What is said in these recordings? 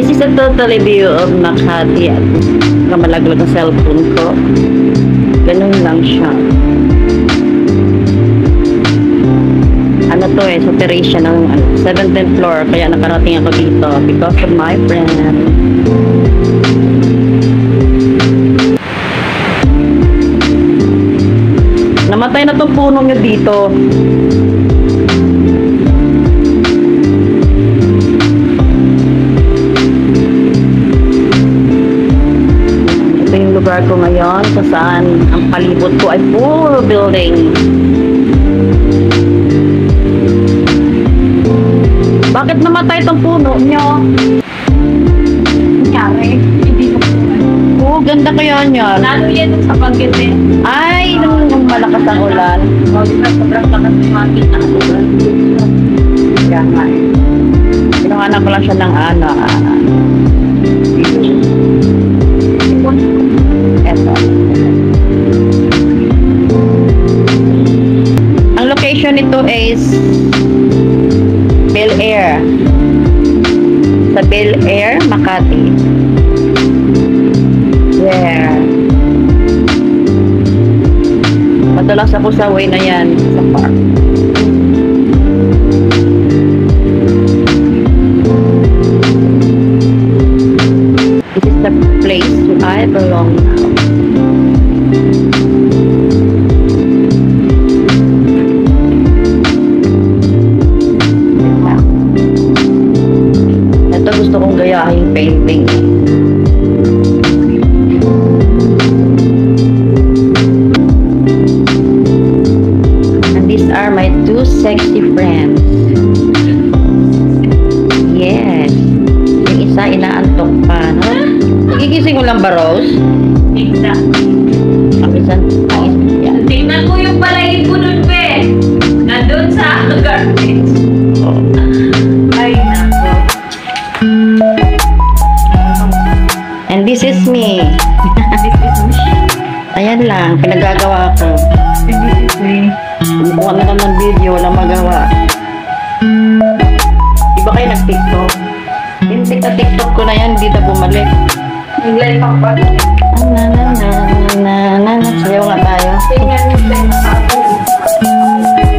This is a total view of Makati. Kamalaglag ang cellphone ko. Ganun lang siya. Ano to sa terrace siya ng 17th floor. Kaya nakarating ako dito because of my friend. Namatay na tong puno nyo dito. Ito yung lugar ko ngayon kung saan ang palibot ko ay puro building. Bakit namatay itong puno nyo? Nangyari, hindi ko Oo, ganda kaya niyan. lalo yan sa Pagete. Ay, nung malakas ang ulan. O, di ba, sobrang lakas ng makit na ulan. Kaya nga eh. Pinuhanan ko lang siya ng eto. Ang location nito is Bel Air. Sa Bel Air, Makati. Yeah. Madalas ako sa way na yan, sa park. This is the place where I belong now. Ito gusto kong gayahin painting. Are my two sexy friends. Yes. Yung isa inaantok pa, no? Nagigising mo lang ba, Rose? Exactly. Ang isa, yan. Tingnan ko yung balay ko nun, be. Nandun sa garbage. Oh. Ay, nako. And this is me. This is me. Ayan lang, pinagagawa ko. This is me. Kumukuha na lang ng video, walang magawa. Di ba kayo nag-TikTok? Yung TikTok ko na yan, hindi na bumalik. Yung life ang pag. Sayaw nga tayo. Tingnan mo sa ako.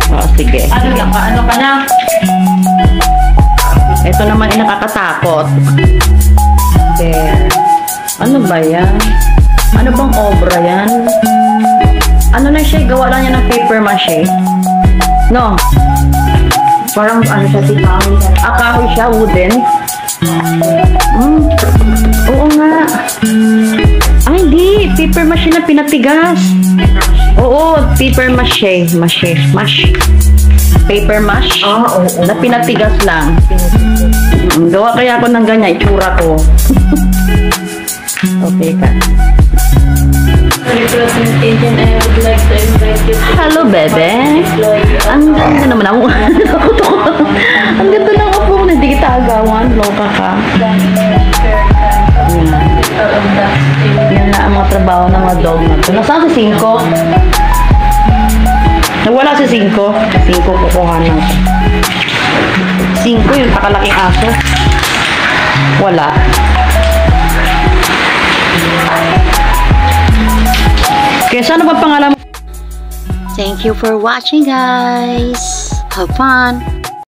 Oh, sige. Ano lang ka? Ano ka na? Ito naman ay nakakatakot. There. Ano ba yan? Ano bang obra yan? Ano na siya? Gawa lang niya ng paper mache. No? Parang ano siya, si kahoy. Kahoy siya, wooden. Oo nga. Ay, hindi. Paper mache na pinatigas. Oo, paper mache. Mash. Paper mash. Oo. Na pinatigas lang. Gawa kaya ako ng ganyan. Itsura ko. Okay ka. Representation, I would like to invite you to Hello, bebe. Ang ganda naman ako. Ang ganda ng upo ko. Hindi kita agawan. Loka ka. Yan na ang mga trabaho ng mga dog na ito. Nasaan si 5? Nawala si 5. 5 kukuha ng 5 yung pakalaking aso. Wala. Kaya saan ba pangalan mo? Thank you for watching, guys. Have fun.